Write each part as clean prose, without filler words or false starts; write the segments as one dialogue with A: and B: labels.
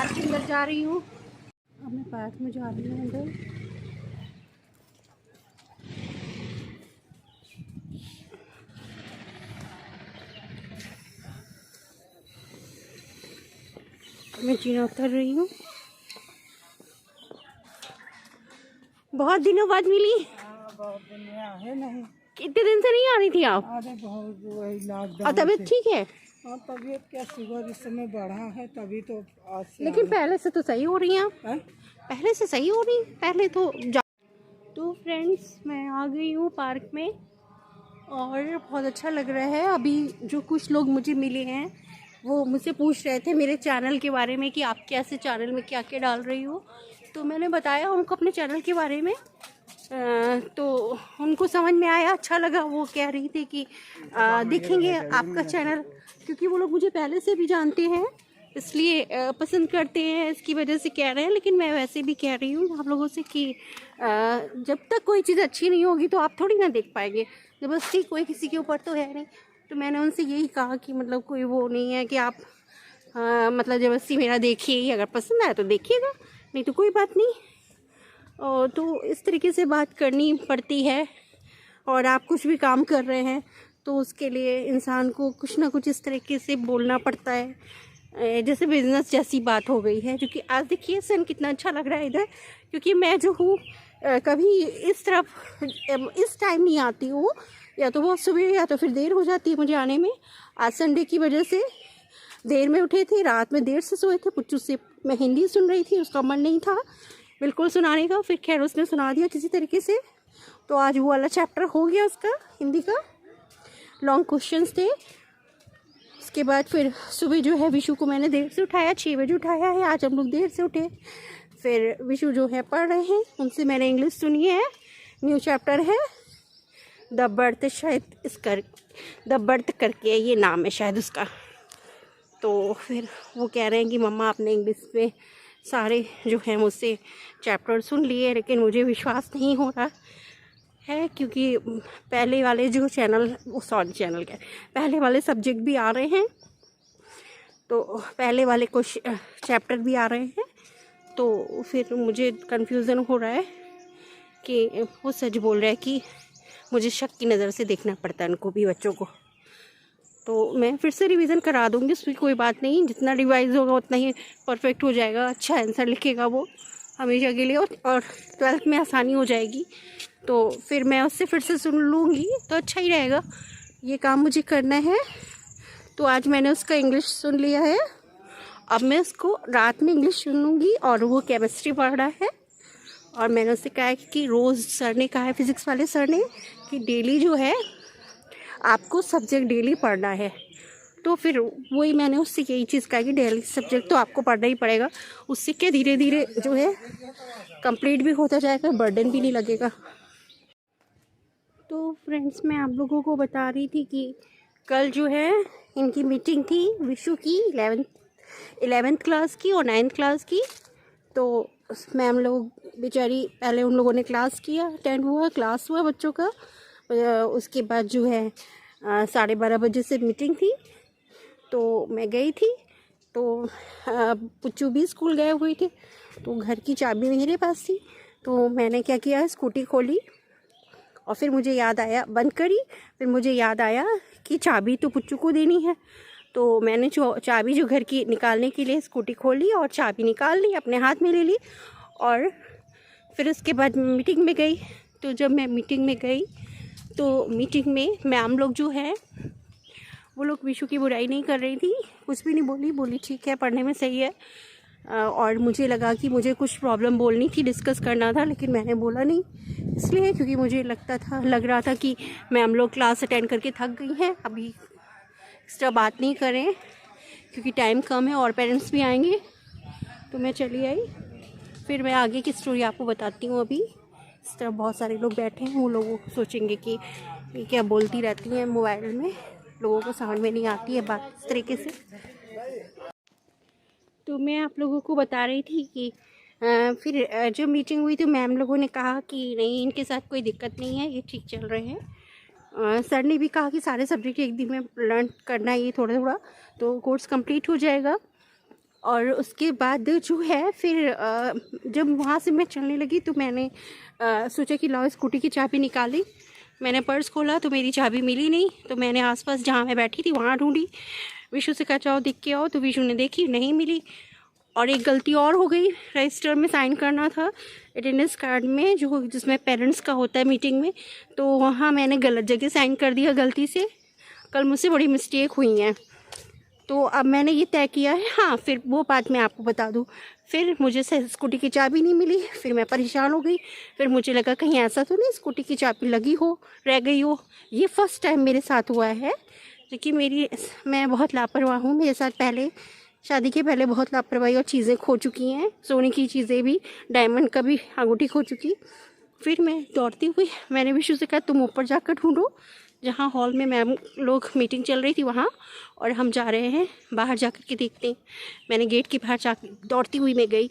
A: Park के अंदर जा रही हूँ। अब मैं पार्क में जा रही हूँ अंदर। मैं जीना उतर रही हूँ। बहुत दिनों बाद मिली।
B: बहुत दिन में है नहीं।
A: कितने दिन से नहीं आ रही थी आप?
B: अरे बहुत वही लॉकडाउन।
A: और तबीयत ठीक है?
B: हाँ तबीयत क्या, शुगर इस समय बढ़ा है तभी तो आज से।
A: लेकिन पहले से तो सही हो रही हैं आप। पहले से सही हो रही, पहले तो तो फ्रेंड्स मैं आ गई हूँ पार्क में और बहुत अच्छा लग रहा है। अभी जो कुछ लोग मुझे मिले हैं वो मुझसे पूछ रहे थे मेरे चैनल के बारे में कि आप कैसे चैनल में क्या क्या डाल रही हो। तो मैंने बताया उनको अपने चैनल के बारे में। तो उनको समझ में आया, अच्छा लगा। वो कह रही थी कि देखेंगे आपका चैनल, क्योंकि वो लोग मुझे पहले से भी जानते हैं इसलिए पसंद करते हैं, इसकी वजह से कह रहे हैं। लेकिन मैं वैसे भी कह रही हूँ आप लोगों से कि जब तक कोई चीज़ अच्छी नहीं होगी तो आप थोड़ी ना देख पाएंगे। जबरदस्ती कोई किसी के ऊपर तो है नहीं। तो मैंने उनसे यही कहा कि मतलब कोई वो नहीं है कि आप मतलब जबरदस्ती मेरा देखिए, अगर पसंद आए तो देखिएगा, नहीं तो कोई बात नहीं। तो इस तरीके से बात करनी पड़ती है। और आप कुछ भी काम कर रहे हैं तो उसके लिए इंसान को कुछ ना कुछ इस तरीके से बोलना पड़ता है। जैसे बिजनेस जैसी बात हो गई है, क्योंकि आज देखिए सन कितना अच्छा लग रहा है इधर। क्योंकि मैं जो हूँ कभी इस तरफ इस टाइम नहीं आती हूँ, या तो बहुत सुबह या तो फिर देर हो जाती है मुझे आने में। आज संडे की वजह से देर में उठे थे, रात में देर से सोए थे। पुच्चू से मैं हिंदी सुन रही थी, उसका मन नहीं था बिल्कुल सुनाने का, फिर खैर उसने सुना दिया किसी तरीके से। तो आज वो वाला चैप्टर हो गया उसका, हिंदी का। लॉन्ग क्वेश्चंस थे। उसके बाद फिर सुबह जो है विशु को मैंने देर से उठाया, 6 बजे उठाया है। आज हम लोग देर से उठे। फिर विशु जो है पढ़ रहे हैं, उनसे मैंने इंग्लिश सुनी है। न्यू चैप्टर है द बर्थ, शायद इसका द बर्थ करके ये नाम है शायद उसका। तो फिर वो कह रहे हैं कि मम्मा आपने इंग्लिश में सारे जो है मुझसे चैप्टर सुन लिए, लेकिन मुझे विश्वास नहीं हो रहा है क्योंकि पहले वाले जो पहले वाले सब्जेक्ट भी आ रहे हैं, तो पहले वाले कुछ चैप्टर भी आ रहे हैं। तो फिर मुझे कन्फ्यूज़न हो रहा है कि वो सच बोल रहा है कि मुझे शक की नज़र से देखना पड़ता है उनको भी, बच्चों को। तो मैं फिर से रिवीज़न करा दूँगी, उसमें कोई बात नहीं। जितना रिवाइज होगा उतना ही परफेक्ट हो जाएगा, अच्छा आंसर लिखेगा वो हमेशा के लिए, और 12th में आसानी हो जाएगी। तो फिर मैं उससे फिर से सुन लूँगी तो अच्छा ही रहेगा। ये काम मुझे करना है। तो आज मैंने उसका इंग्लिश सुन लिया है। अब मैं उसको रात में इंग्लिश सुनूँगी। और वो केमिस्ट्री पढ़ रहा है, और मैंने उससे कहा है कि रोज़ सर ने कहा है, फिज़िक्स वाले सर ने, कि डेली जो है आपको सब्जेक्ट डेली पढ़ना है। तो फिर वही मैंने उससे यही चीज़ कहा कि डेली सब्जेक्ट तो आपको पढ़ना ही पड़ेगा। उससे क्या धीरे धीरे जो है कंप्लीट भी होता जाएगा, बर्डन भी नहीं लगेगा। तो फ्रेंड्स मैं आप लोगों को बता रही थी कि कल जो है इनकी मीटिंग थी विशु की, 11th क्लास की और 9th क्लास की। तो उसमें हम लोग बेचारी पहले उन लोगों ने क्लास किया, क्लास हुआ बच्चों का। उसके बाद जो है 12:30 बजे से मीटिंग थी, तो मैं गई थी। तो पुच्चू भी स्कूल गए हुए थे, तो घर की चाबी मेरे पास थी। तो मैंने क्या किया, स्कूटी खोली और फिर मुझे याद आया, बंद करी। फिर मुझे याद आया कि चाबी तो पुच्चू को देनी है। तो मैंने चाबी जो घर की निकालने के लिए स्कूटी खोली और चाबी निकाल ली, अपने हाथ में ले ली। और फिर उसके बाद मीटिंग में गई। तो जब मैं मीटिंग में गई तो मीटिंग में मैम लोग जो है वो लोग विशु की बुराई नहीं कर रही थी, कुछ भी नहीं बोली ठीक है पढ़ने में सही है। और मुझे लगा कि मुझे कुछ प्रॉब्लम बोलनी थी, डिस्कस करना था, लेकिन मैंने बोला नहीं, इसलिए क्योंकि मुझे लग रहा था कि मैम लोग क्लास अटेंड करके थक गई हैं, अभी एक्स्ट्रा बात नहीं करें क्योंकि टाइम कम है और पेरेंट्स भी आएंगे। तो मैं चली आई। फिर मैं आगे की स्टोरी आपको बताती हूँ। अभी इस तरह बहुत सारे लोग बैठे हैं, वो लोग सोचेंगे कि ये क्या बोलती रहती हैं मोबाइल में, लोगों को समझ में नहीं आती है बात इस तरीके से। तो मैं आप लोगों को बता रही थी कि फिर जो मीटिंग हुई तो मैम लोगों ने कहा कि नहीं इनके साथ कोई दिक्कत नहीं है, ये ठीक चल रहे हैं। सर ने भी कहा कि सारे सब्जेक्ट एक दिन में लर्न करना है, ये थोड़ा थोड़ा तो कोर्स कंप्लीट हो जाएगा। और उसके बाद जो है फिर जब वहाँ से मैं चलने लगी तो मैंने सोचा कि लाओ स्कूटी की चाबी निकाली। मैंने पर्स खोला तो मेरी चाबी मिली नहीं, तो मैंने आसपास जहाँ मैं बैठी थी वहाँ ढूंढी। विशु से कहा जाओ देख के आओ, तो विशु ने देखी, नहीं मिली। और एक गलती और हो गई, रजिस्टर में साइन करना था अटेंडेंस कार्ड में, जो जिसमें पेरेंट्स का होता है मीटिंग में, तो वहाँ मैंने गलत जगह साइन कर दिया गलती से। कल मुझसे बड़ी मिस्टेक हुई हैं, तो अब मैंने ये तय किया है। हाँ, फिर वो बात मैं आपको बता दूँ, फिर मुझे स्कूटी की चाबी नहीं मिली, फिर मैं परेशान हो गई। फिर मुझे लगा कहीं ऐसा तो नहीं स्कूटी की चाबी लगी हो, रह गई हो। ये फर्स्ट टाइम मेरे साथ हुआ है, क्योंकि मैं बहुत लापरवाह हूँ। मेरे साथ पहले शादी के पहले बहुत लापरवाही और चीज़ें खो चुकी हैं, सोने की चीज़ें भी, डायमंड का भी अंगूठी खो चुकी। फिर मैं दौड़ती हुई, मैंने विशु से कहा तुम ऊपर जाकर ढूंढो, जहाँ हॉल में मैम लोग मीटिंग चल रही थी वहाँ, और हम जा रहे हैं बाहर जा कर के देखते हैं। मैंने गेट के बाहर जा दौड़ती हुई मैं गई,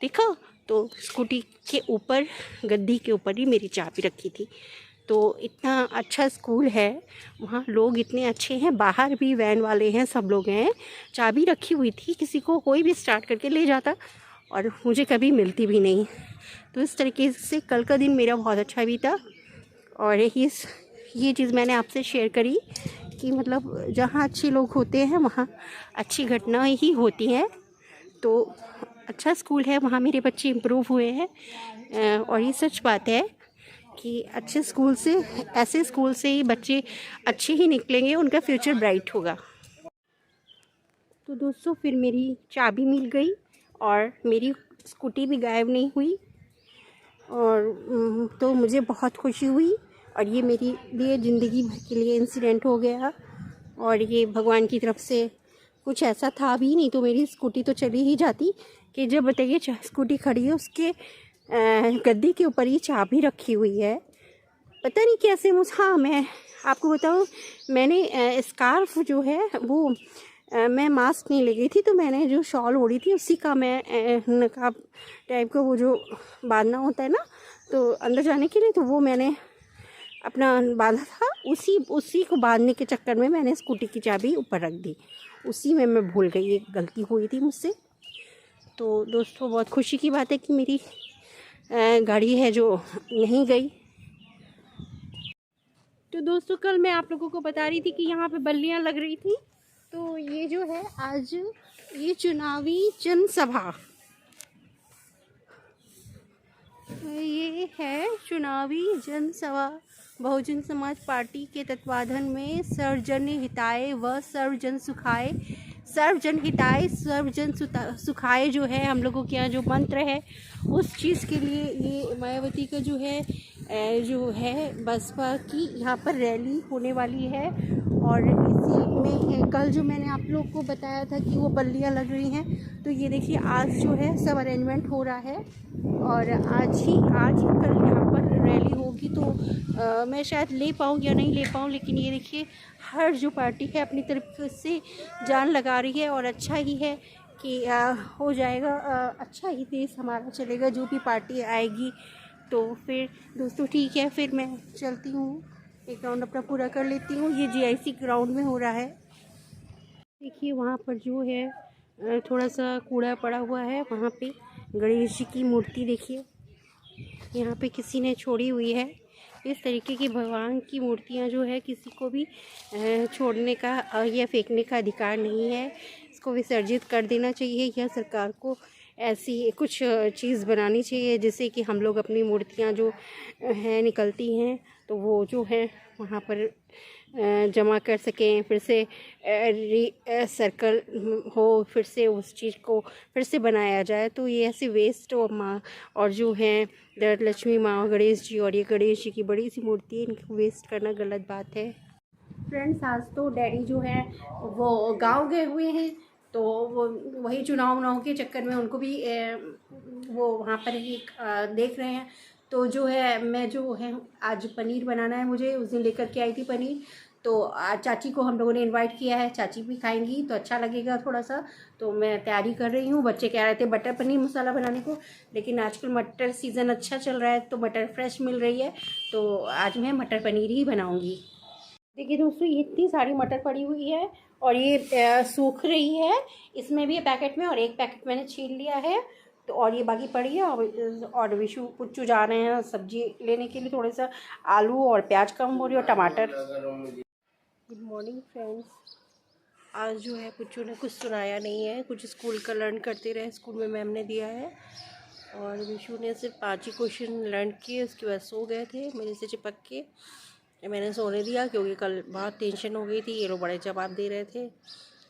A: देखा तो स्कूटी के ऊपर, गद्दी के ऊपर ही मेरी चाबी रखी थी। तो इतना अच्छा स्कूल है, वहाँ लोग इतने अच्छे हैं, बाहर भी वैन वाले हैं, सब लोग हैं। चाबी रखी हुई थी, किसी को कोई भी स्टार्ट करके ले जाता, और मुझे कभी मिलती भी नहीं। तो इस तरीके से कल का दिन मेरा बहुत अच्छा बीता। और ये चीज़ मैंने आपसे शेयर करी कि मतलब जहाँ अच्छे लोग होते हैं वहाँ अच्छी घटनाएं ही होती हैं। तो अच्छा स्कूल है, वहाँ मेरे बच्चे इम्प्रूव हुए हैं। और ये सच बात है कि अच्छे स्कूल से, ऐसे स्कूल से ही बच्चे अच्छे ही निकलेंगे, उनका फ्यूचर ब्राइट होगा। तो दोस्तों फिर मेरी चाबी मिल गई और मेरी स्कूटी भी गायब नहीं हुई, और तो मुझे बहुत खुशी हुई। और ये मेरी लिए ज़िंदगी भर के लिए इंसिडेंट हो गया, और ये भगवान की तरफ से कुछ ऐसा था भी नहीं, तो मेरी स्कूटी तो चली ही जाती। कि जब बताइए स्कूटी खड़ी है, उसके गद्दी के ऊपर ही चाबी रखी हुई है। पता नहीं कैसे हाँ, मैं आपको बताऊँ, मैंने स्कार्फ जो है वो मैं मास्क नहीं ले गई थी, तो मैंने जो शॉल ओढ़ी थी उसी का मैं नकाब टाइप का वो जो बांधना होता है ना, तो अंदर जाने के लिए, तो वो मैंने अपना बांधा था। उसी को बांधने के चक्कर में मैंने स्कूटी की चाबी ऊपर रख दी, उसी में मैं भूल गई, एक गलती हुई थी मुझसे। तो दोस्तों बहुत खुशी की बात है कि मेरी गाड़ी है जो नहीं गई। तो दोस्तों कल मैं आप लोगों को बता रही थी कि यहाँ पे बल्लियाँ लग रही थी। तो ये जो है आज ये चुनावी जनसभा, ये है चुनावी जनसभा बहुजन समाज पार्टी के तत्वाधान में सर्वजन हिताय व सर्वजन सुखाय, सर्वजन हिताय सर्वजन सुखाय जो है हम लोगों के यहाँ जो मंत्र है, उस चीज़ के लिए ये मायावती का जो है बसपा की यहाँ पर रैली होने वाली है। और इसी में कल जो मैंने आप लोग को बताया था कि वो बल्लियाँ लग रही हैं, तो ये देखिए आज जो है सब अरेंजमेंट हो रहा है, और आज ही कल यहाँ पर रैली होगी। तो मैं शायद ले पाऊँ या नहीं ले पाऊँ, लेकिन ये देखिए हर जो पार्टी है अपनी तरफ से जान लगा रही है, और अच्छा ही है कि हो जाएगा, अच्छा ही देश हमारा चलेगा जो भी पार्टी आएगी। तो फिर दोस्तों ठीक है, फिर मैं चलती हूँ, एक राउंड अपना पूरा कर लेती हूँ। ये GIC ग्राउंड में हो रहा है। देखिए वहाँ पर जो है थोड़ा सा कूड़ा पड़ा हुआ है, वहाँ पे गणेश जी की मूर्ति देखिए यहाँ पे किसी ने छोड़ी हुई है। इस तरीके की भगवान की मूर्तियाँ जो है किसी को भी छोड़ने का या फेंकने का अधिकार नहीं है, इसको विसर्जित कर देना चाहिए, या सरकार को ऐसी कुछ चीज़ बनानी चाहिए जिससे कि हम लोग अपनी मूर्तियाँ जो हैं निकलती हैं तो वो जो है वहाँ पर जमा कर सकें, फिर से सर्कल हो, फिर से उस चीज़ को फिर से बनाया जाए। तो ये ऐसे वेस्ट और जो हैं लक्ष्मी माँ, गणेश जी, और ये गणेश जी की बड़ी सी मूर्ति है, इनको वेस्ट करना गलत बात है। फ्रेंड्स आज तो डैडी जो है वो गांव गए हुए हैं, तो वो वही चुनाव के चक्कर में उनको भी वो वहाँ पर ही देख रहे हैं। तो जो है मैं जो है आज पनीर बनाना है मुझे, उस दिन लेकर के आई थी पनीर, तो आज चाची को हम लोगों ने इनवाइट किया है, चाची भी खाएंगी तो अच्छा लगेगा थोड़ा सा। तो मैं तैयारी कर रही हूँ। बच्चे कह रहे थे बटर पनीर मसाला बनाने को, लेकिन आजकल मटर सीज़न अच्छा चल रहा है तो मटर फ्रेश मिल रही है, तो आज मैं मटर पनीर ही बनाऊँगी। देखिए दोस्तों ये इतनी सारी मटर पड़ी हुई है, और ये सूख रही है, इसमें भी पैकेट में, और एक पैकेट मैंने छील लिया है तो, और ये बाकी पड़ी है। और विशु पुच्चू जा रहे हैं सब्जी लेने के लिए, थोड़ा सा आलू और प्याज कम हो रही और टमाटर। Good morning friends. आज जो है पुच्चू ने कुछ सुनाया नहीं है, कुछ स्कूल का लर्न करते रहे, स्कूल में मैम ने दिया है। और विशु ने सिर्फ 5 ही क्वेश्चन लर्न किए, उसके बाद सो गए थे मेरे से चिपक के। मैंने सोने दिया क्योंकि कल बहुत टेंशन हो गई थी, ये लोग बड़े जवाब दे रहे थे।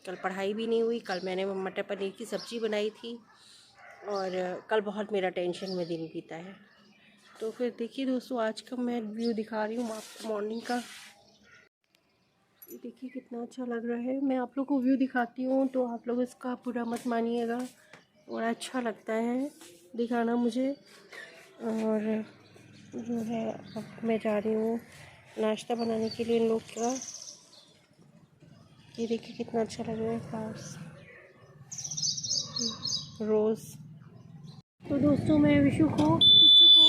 A: कल पढ़ाई भी नहीं हुई। कल मैंने मटर पनीर की सब्ज़ी बनाई थी और कल बहुत मेरा टेंशन में दिन बीता है। तो फिर देखिए दोस्तों, आज का मैं व्यू दिखा रही हूँ आपको मॉर्निंग का। देखिए कितना अच्छा लग रहा है। मैं आप लोग को व्यू दिखाती हूँ तो आप लोग इसका पूरा मत मानिएगा, बड़ा अच्छा लगता है दिखाना मुझे। और जो है अब मैं जा रही हूँ नाश्ता बनाने के लिए इन लोग का। ये देखिए कितना अच्छा लग रहा है फ्लावर्स, रोज़। तो दोस्तों मैं विशु को पुच्चू को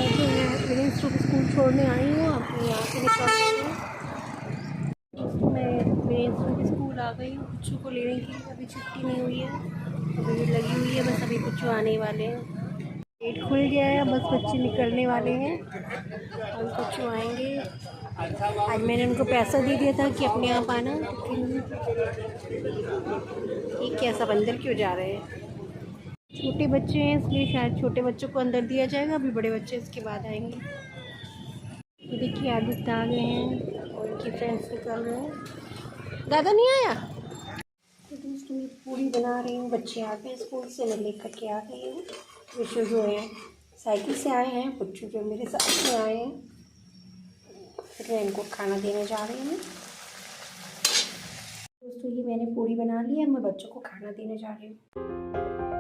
A: जो है विलेज स्कूल छोड़ने आई हूँ, अपने यहाँ से निकल रही हूँ। दोस्तों मैं विलेज स्कूल आ गई हूँ पुच्चू को लेने के लिए। अभी छुट्टी नहीं हुई है, अभी लगी हुई है, बस अभी पुच्चू आने वाले हैं। गेट खुल गया है, बस बच्चे निकलने वाले हैं और पुच्चू आएंगे। आज मैंने उनको पैसा दे दिया था कि अपने आप आना, लेकिन ये कैसा बंदर क्यों जा रहे हैं। छोटे बच्चे हैं इसलिए शायद छोटे बच्चों को अंदर दिया जाएगा, अभी बड़े बच्चे इसके बाद आएंगे। ये देखिए आदित्य आ गए हैं और उनकी फ्रेंड्स निकल रहे हैं। दादा नहीं आया। तो दोस्तों मैं पूरी बना रही हूँ, बच्चे आ गए स्कूल से, मैं लेकर के आ गई हूँ। विशु जो है साइकिल से आए हैं, पुच्चू जो मेरे साथ में आए हैं। फिर मैं इनको खाना देने जा रही हूँ। दोस्तों ये मैंने पूरी बना ली है, मैं बच्चों को खाना देने जा रही हूँ।